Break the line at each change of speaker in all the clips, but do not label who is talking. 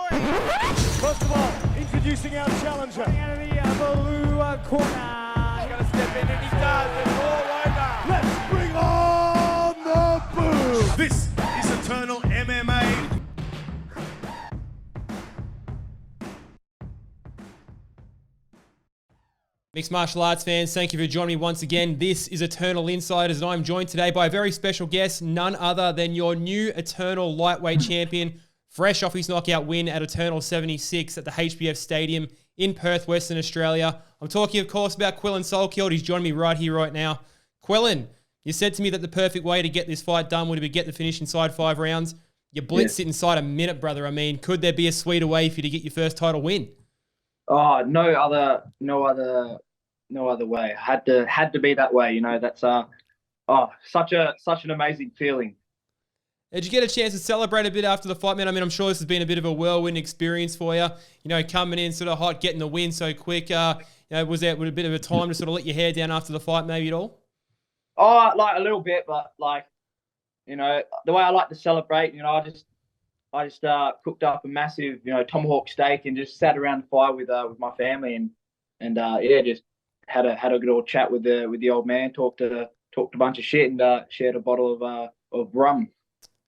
First of all, introducing our challenger.
Out of the blue corner.
He's going to step in and he does. It's all over.
Let's bring on the boom.
This is Eternal MMA.
Mixed martial arts fans, thank you for joining me once again. This is Eternal Insiders, and I'm joined today by a very special guest, none other than your new Eternal lightweight champion, fresh off his knockout win at Eternal 76 at the HBF Stadium in Perth, Western Australia. I'm talking, of course, about Quillan Salkilld. He's joining me right here, right now. Quillan, you said to me that the perfect way to get this fight done would be get the finish inside 5 rounds. You blitzed it inside a minute, brother. I mean, could there be a sweeter way for you to get your first title win?
Oh, no other way. Had to be that way. You know, that's such an amazing feeling.
Did you get a chance to celebrate a bit after the fight, man? I mean, I'm sure this has been a bit of a whirlwind experience for you. You know, coming in sort of hot, getting the win so quick. Was there a bit of a time to sort of let your hair down after the fight, maybe at all?
Oh, like a little bit, but like, you know, the way I like to celebrate, you know, I just cooked up a massive, you know, tomahawk steak and just sat around the fire with my family and just had a good old chat with the old man, talked a bunch of shit and shared a bottle of rum.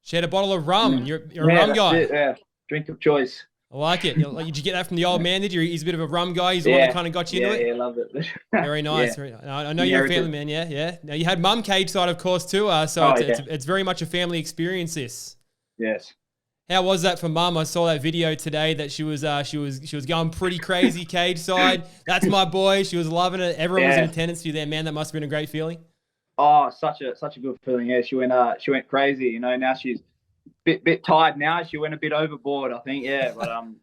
Shared a bottle of rum. You're a rum guy.
It, yeah, drink of choice.
I like it. Did you get that from the old man? Did you? He's a bit of a rum guy. He's the one that kind of got you into it.
Yeah, love it.
Very nice.
Yeah.
I know you're a family man. Yeah. Now you had mum cage side, of course, too. So it's very much a family experience. This.
Yes.
How was that for mum? I saw that video today that she was going pretty crazy cage side. That's my boy. She was loving it. Everyone was in attendance to you there, man. That must have been a great feeling.
Oh, such a good feeling. Yeah, she went crazy. You know, now she's bit tired now. She went a bit overboard, I think. Yeah, but I'm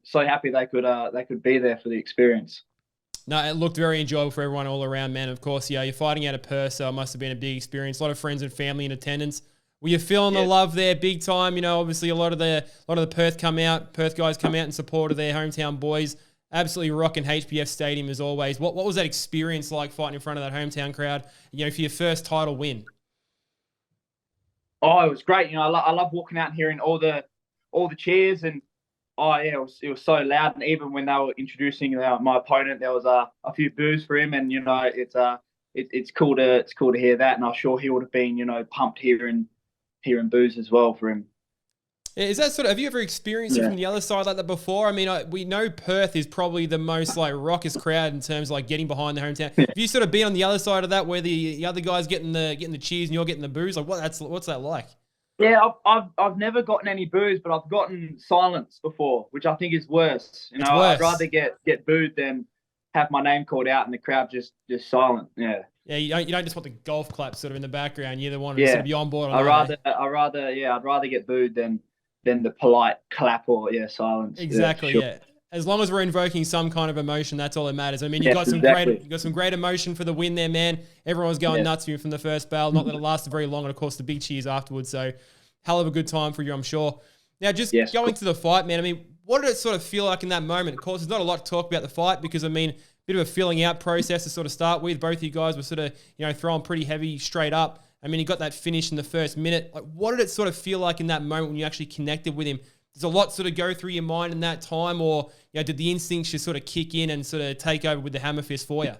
so happy they could be there for the experience.
No, it looked very enjoyable for everyone all around, man. Of course, yeah, you're fighting out of Perth, so it must have been a big experience. A lot of friends and family in attendance. Were you feeling the love there big time? You know, obviously a lot of the Perth guys come out in support of their hometown boys. Absolutely rocking HBF Stadium as always. What was that experience like fighting in front of that hometown crowd, you know, for your first title win?
Oh, it was great. You know, I love walking out and hearing all the cheers and it was so loud. And even when they were introducing my opponent, there was a few boos for him, and you know, it's cool to hear that. And I'm sure he would have been, you know, pumped hearing boos as well for him.
Is that have you ever experienced it from the other side like that before? I mean, we know Perth is probably the most like raucous crowd in terms of like getting behind the hometown. Have you sort of been on the other side of that where the other guys getting the cheers and you're getting the boos? Like what's that like?
Yeah, I've never gotten any boos, but I've gotten silence before, which I think is worse. You know, I'd rather get booed than have my name called out and the crowd just silent. Yeah.
Yeah, you don't just want the golf clap sort of in the background. You're the one to sort of be on board.
I'd rather get booed than the polite clap or silence.
Exactly. Yeah. As long as we're invoking some kind of emotion, that's all that matters. I mean, you got some great emotion for the win there, man. Everyone was going nuts for you from the first bell. Not that it lasted very long, and of course the big cheers afterwards. So, hell of a good time for you, I'm sure. Now, just going to the fight, man. I mean, what did it sort of feel like in that moment? Of course, there's not a lot to talk about the fight because I mean, bit of a filling out process to sort of start with. Both of you guys were sort of, you know, throwing pretty heavy straight up. I mean, he got that finish in the first minute. Like, what did it sort of feel like in that moment when you actually connected with him? Does a lot sort of go through your mind in that time, or you know, did the instincts just sort of kick in and sort of take over with the hammer fist for you?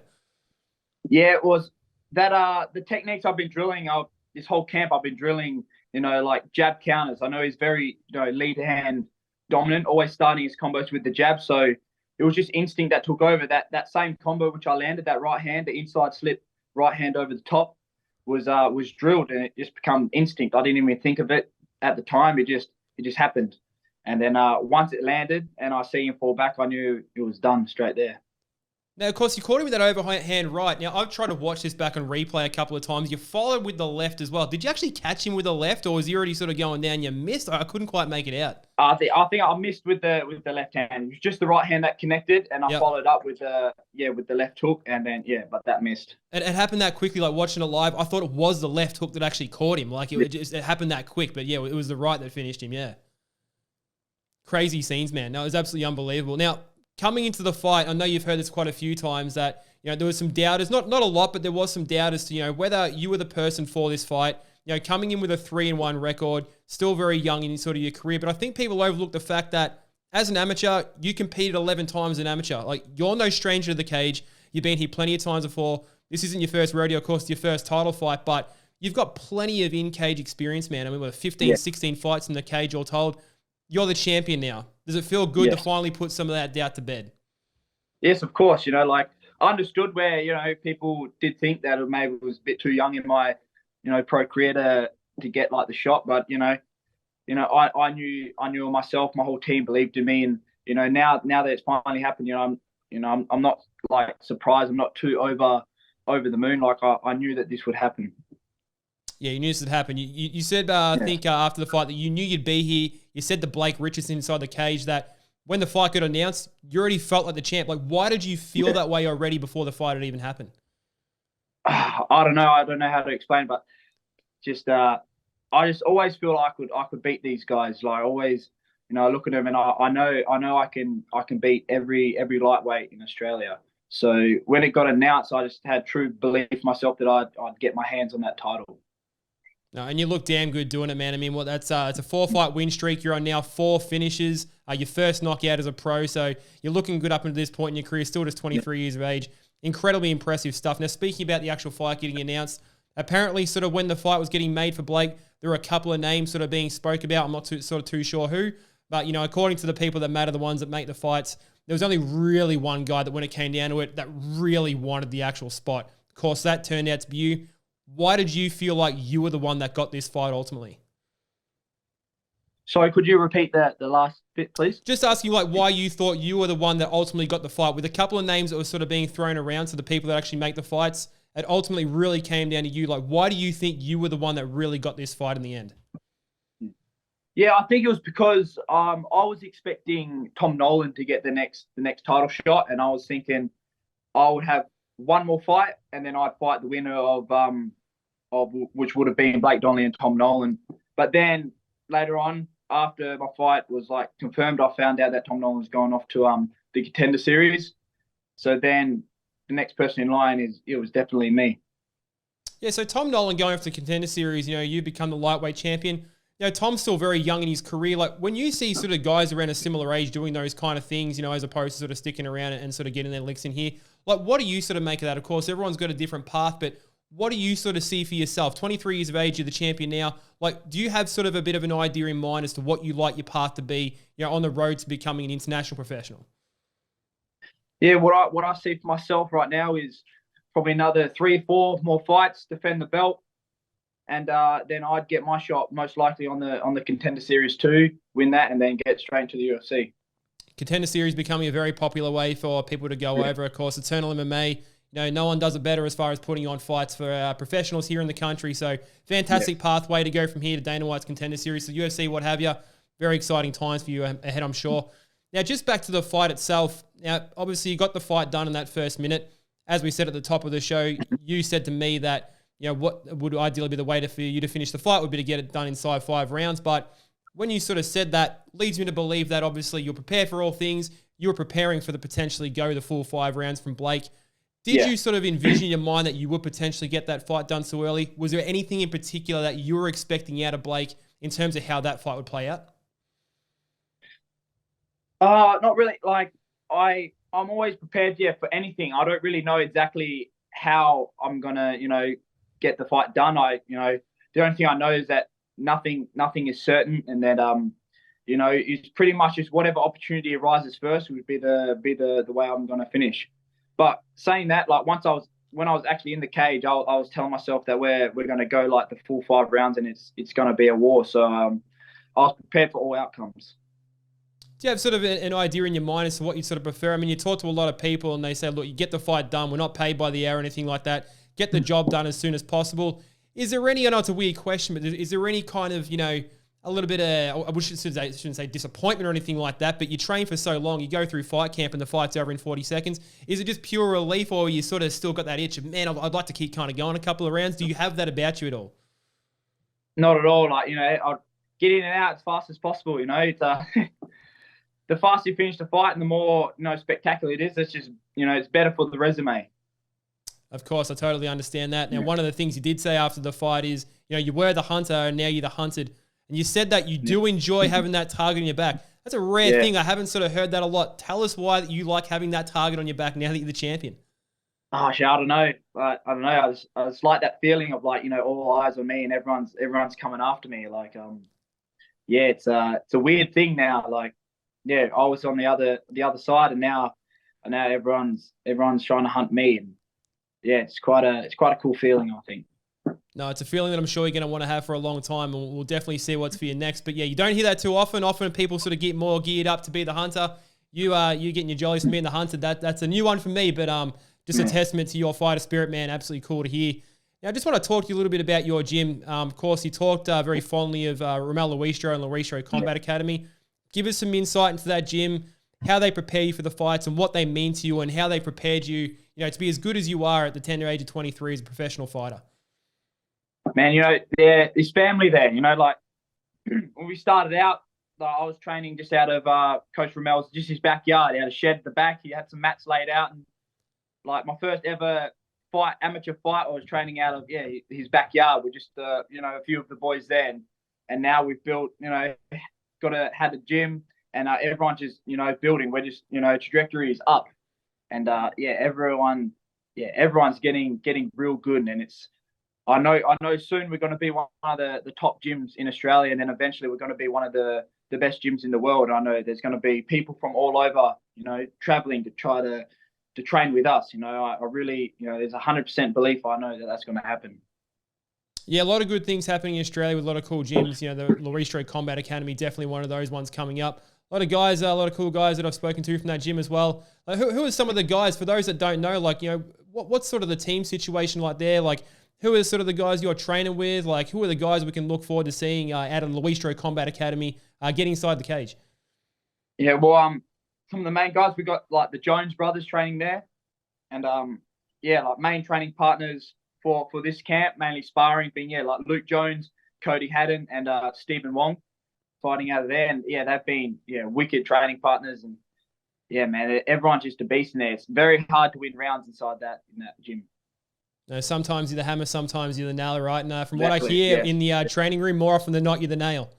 Yeah, it was that. The techniques I've been drilling, this whole camp I've been drilling. You know, like jab counters. I know he's very, you know, lead hand dominant, always starting his combos with the jab. So it was just instinct that took over. That same combo which I landed, that right hand, the inside slip right hand over the top, was drilled, and it just become instinct. I didn't even think of it at the time. It just happened. And then once it landed and I see him fall back, I knew it was done straight there.
Now, of course, you caught him with that overhand right. Now, I've tried to watch this back on replay a couple of times. You followed with the left as well. Did you actually catch him with the left, or was he already sort of going down? You missed? I couldn't quite make it out.
I think I missed with the left hand. It was just the right hand that connected, and I followed up with the left hook, and then but that missed.
It happened that quickly, like watching it live. I thought it was the left hook that actually caught him. Like it happened that quick, but it was the right that finished him. Yeah, crazy scenes, man. No, it was absolutely unbelievable. Now, coming into the fight, I know you've heard this quite a few times that, you know, there was some doubters, not a lot, but there was some doubters to, you know, whether you were the person for this fight. coming in with a 3-1 record, still very young in sort of your career. But I think people overlook the fact that as an amateur, you competed 11 times as an amateur. Like, you're no stranger to the cage. You've been here plenty of times before. This isn't your first rodeo, of course, your first title fight, but you've got plenty of in-cage experience, man. I mean, 15, 16 fights in the cage all told. You're the champion now. Does it feel good to finally put some of that doubt to bed?
Yes, of course. I understood where, people did think that maybe it was a bit too young in my, pro career to get like the shot. But, I knew myself, my whole team believed in me. And, now that it's finally happened, I'm not like surprised. I'm not too over the moon. Like I knew that this would happen.
Yeah, you knew this would happen. You said, I think after the fight that you knew you'd be here. You said to Blake Richardson inside the cage that when the fight got announced, you already felt like the champ. Like, why did you feel that way already before the fight had even happened?
I don't know. I don't know how to explain, but just I just always feel like I could beat these guys. Like, always, I look at them and I know I can beat every lightweight in Australia. So when it got announced, I just had true belief in myself that I'd get my hands on that title.
No, and you look damn good doing it, man. I mean, it's a 4-fight win streak. You're on now 4 finishes. Your first knockout as a pro, so you're looking good up into this point in your career. Still just 23 years of age. Incredibly impressive stuff. Now, speaking about the actual fight getting announced, apparently, sort of when the fight was getting made for Blake, there were a couple of names sort of being spoke about. I'm not too sure who, but according to the people that matter, the ones that make the fights, there was only really one guy that when it came down to it, that really wanted the actual spot. Of course, that turned out to be you. Why did you feel like you were the one that got this fight ultimately?
Sorry, could you repeat the last bit, please?
Just asking you, like, why you thought you were the one that ultimately got the fight. With a couple of names that were sort of being thrown around to the people that actually make the fights, it ultimately really came down to you. Like, why do you think you were the one that really got this fight in the end?
Yeah, I think it was because I was expecting Tom Nolan to get the next title shot, and I was thinking I would have one more fight, and then I'd fight the winner of which would have been Blake Donnelly and Tom Nolan. But then later on, after my fight was like confirmed, I found out that Tom Nolan was going off to the Contender Series. So then the next person in line it was definitely me.
Yeah, so Tom Nolan going off to the Contender Series, you become the lightweight champion. Tom's still very young in his career. Like, when you see sort of guys around a similar age doing those kind of things, as opposed to sort of sticking around and sort of getting their licks in here, like, what do you sort of make of that? Of course, everyone's got a different path, but what do you sort of see for yourself? 23 years of age, you're the champion now. Like, do you have sort of a bit of an idea in mind as to what you like your path to be, on the road to becoming an international professional?
Yeah, what I see for myself right now is probably another 3 or 4 more fights, defend the belt, and then I'd get my shot most likely on the Contender Series 2, win that, and then get straight into the UFC. Contender
Series becoming a very popular way for people to go over. Of course, Eternal MMA. No one does it better as far as putting on fights for professionals here in the country. So fantastic pathway to go from here to Dana White's Contender Series, the UFC, what have you. Very exciting times for you ahead, I'm sure. Now, just back to the fight itself. Now, obviously, you got the fight done in that first minute. As we said at the top of the show, you said to me that what would ideally be the way for you to finish the fight would be to get it done inside 5 rounds. But when you sort of said that, leads me to believe that obviously you're prepared for all things. You were preparing for the potentially go the full 5 rounds from Blake. Did you sort of envision in your mind that you would potentially get that fight done so early? Was there anything in particular that you were expecting out of Blake in terms of how that fight would play out?
Not really. Like, I'm always prepared, for anything. I don't really know exactly how I'm gonna, get the fight done. The only thing I know is that nothing is certain, and that it's pretty much just whatever opportunity arises first would be the way I'm gonna finish. But saying that, like, when I was actually in the cage, I was telling myself that we're gonna go like the full 5 rounds, and it's gonna be a war. So I was prepared for all outcomes.
Do you have sort of an idea in your mind as to what you sort of prefer? I mean, you talk to a lot of people and they say, look, you get the fight done. We're not paid by the hour or anything like that. Get the job done as soon as possible. Is there any, I know it's a weird question, but is there any kind of, a little bit of, I shouldn't say disappointment or anything like that, but you train for so long, you go through fight camp and the fight's over in 40 seconds. Is it just pure relief, or you sort of still got that itch of, man, I'd like to keep kind of going a couple of rounds? Do you have that about you at all?
Not at all. Like, I'd get in and out as fast as possible. It's the faster you finish the fight and the more, spectacular it is. It's just, it's better for the resume.
Of course, I totally understand that. Now, one of the things you did say after the fight is, you were the hunter and now you're the hunted. And you said that you do enjoy having that target on your back. That's a rare thing. I haven't sort of heard that a lot. Tell us why you like having that target on your back now that you're the champion.
Oh, shit, I don't know. I don't know. I was like that feeling of like, all eyes on me and everyone's coming after me. Like, it's a weird thing now. Like, I was on the other side and now everyone's trying to hunt me. And it's quite a cool feeling, I think.
No, it's a feeling that I'm sure you're going to want to have for a long time, and we'll definitely see what's for you next. But you don't hear that too often. Often people sort of get more geared up to be the hunter. You getting your jollies from being the hunter. That's a new one for me, but just a testament to your fighter spirit, man. Absolutely cool to hear. Now, I just want to talk to you a little bit about your gym. Of course, you talked very fondly of Romel Luistro and Luistro Combat Academy. Give us some insight into that gym, how they prepare you for the fights and what they mean to you and how they prepared you, to be as good as you are at the tender age of 23 as a professional fighter.
Man, this family there, like when we started out, I was training just out of Coach Romel's, just his backyard. He had a shed at the back. He had some mats laid out. And like my first ever amateur fight, I was training out of, his backyard with just, a few of the boys there. And now we've built, had a gym and everyone's just, building. We're just, trajectory is up. And everyone's getting real good. And I know soon we're going to be one of the top gyms in Australia, and then eventually we're going to be one of the best gyms in the world. I know there's going to be people from all over, traveling to try to train with us. I really, there's 100% belief. I know that that's going to happen.
Yeah, a lot of good things happening in Australia with a lot of cool gyms. The Luistro Combat Academy, definitely one of those ones coming up. A lot of cool guys that I've spoken to from that gym as well. Like, who are some of the guys, for those that don't know, like, what's sort of the team situation like there? Like, who are sort of the guys you're training with? Like, who are the guys we can look forward to seeing out of the Luistro Combat Academy get inside the cage?
Yeah, well, some of the main guys, we got like the Jones brothers training there. And, like main training partners for this camp, mainly sparring, being, like Luke Jones, Cody Haddon, and Stephen Wong fighting out of there. And, they've been, wicked training partners. And, man, everyone's just a beast in there. It's very hard to win rounds in that gym.
Sometimes you're the hammer, sometimes you're the nail, right? And from what I hear in the training room, more often than not, you're the nail.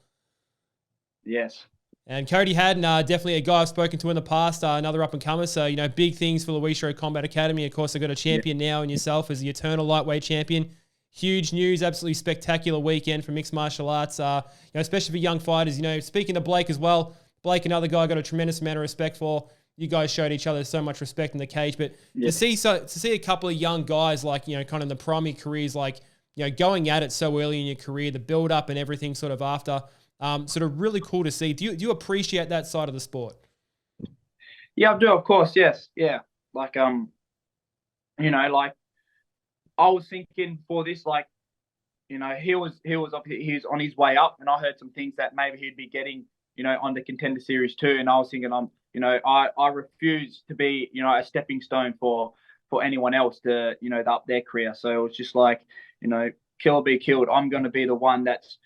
Yes.
And Cody Haddon, definitely a guy I've spoken to in the past, another up-and-comer. So, big things for Luistro Combat Academy. Of course, they've got a champion now in yourself as the Eternal Lightweight Champion. Huge news, absolutely spectacular weekend for mixed martial arts, especially for young fighters. Speaking to Blake as well, Blake, another guy I got a tremendous amount of respect for. You guys showed each other so much respect in the cage, but to see a couple of young guys like, kind of in the prime of your careers, like, going at it so early in your career, the build up and everything sort of after, sort of really cool to see. Do you appreciate that side of the sport?
Yeah, I do, of course. Yes. Yeah. Like, like I was thinking for this, like, he was on his way up, and I heard some things that maybe he'd be getting, on the Contender Series too. And I was thinking, I refuse to be, a stepping stone for anyone else to, up their career. So it was just like, kill or be killed. I'm going to be the one that's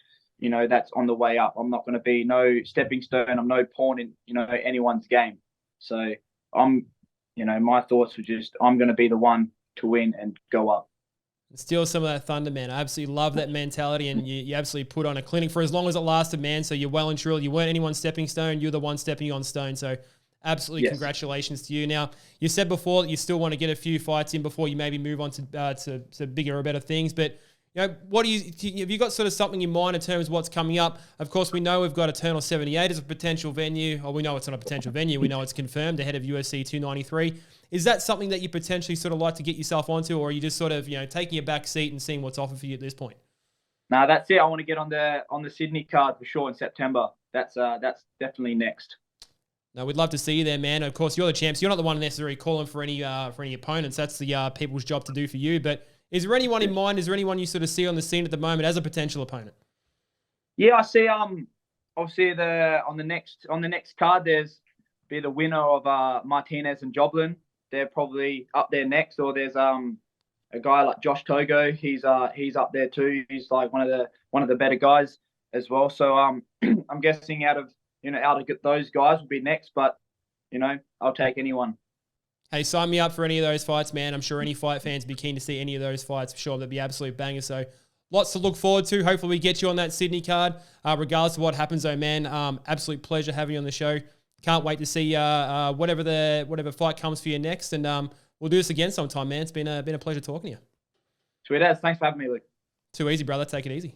on the way up. I'm not going to be no stepping stone. I'm no pawn in, anyone's game. So my thoughts were just, I'm going to be the one to win and go up.
Steal some of that thunder, man. I absolutely love that mentality, and you absolutely put on a clinic for as long as it lasted, man. So you're well and truly, you weren't anyone's stepping stone. You're the one stepping on stone. So absolutely congratulations to you. Now, you said before that you still want to get a few fights in before you maybe move on to bigger or better things. But, what have you got sort of something in mind in terms of what's coming up? Of course, we know we've got Eternal 78 as a potential venue. Or we know it's not a potential venue. We know it's confirmed ahead of UFC 293. Is that something that you potentially sort of like to get yourself onto, or are you just sort of, taking a back seat and seeing what's offered for you at this point?
No, that's it. I want to get on the Sydney card for sure in September. That's definitely next.
No, we'd love to see you there, man. Of course, you're the champs. You're not the one necessarily calling for any opponents. That's the people's job to do for you. But is there anyone in mind? Is there anyone you sort of see on the scene at the moment as a potential opponent?
Yeah, I see. Obviously on the next card, there's be the winner of Martinez and Joblin. They're probably up there next. Or there's a guy like Josh Togo. He's up there too. He's like one of the better guys as well. So I'm guessing out of those guys will be next. But I'll take anyone.
Hey, sign me up for any of those fights, man. I'm sure any fight fans would be keen to see any of those fights. For sure, they'd be absolute bangers. So lots to look forward to. Hopefully we get you on that Sydney card. Regardless of what happens, though, man, absolute pleasure having you on the show. Can't wait to see whatever fight comes for you next. And we'll do this again sometime, man. It's been a pleasure talking to you.
Sweet as. Thanks for having me, Luke.
Too easy, brother. Take it easy.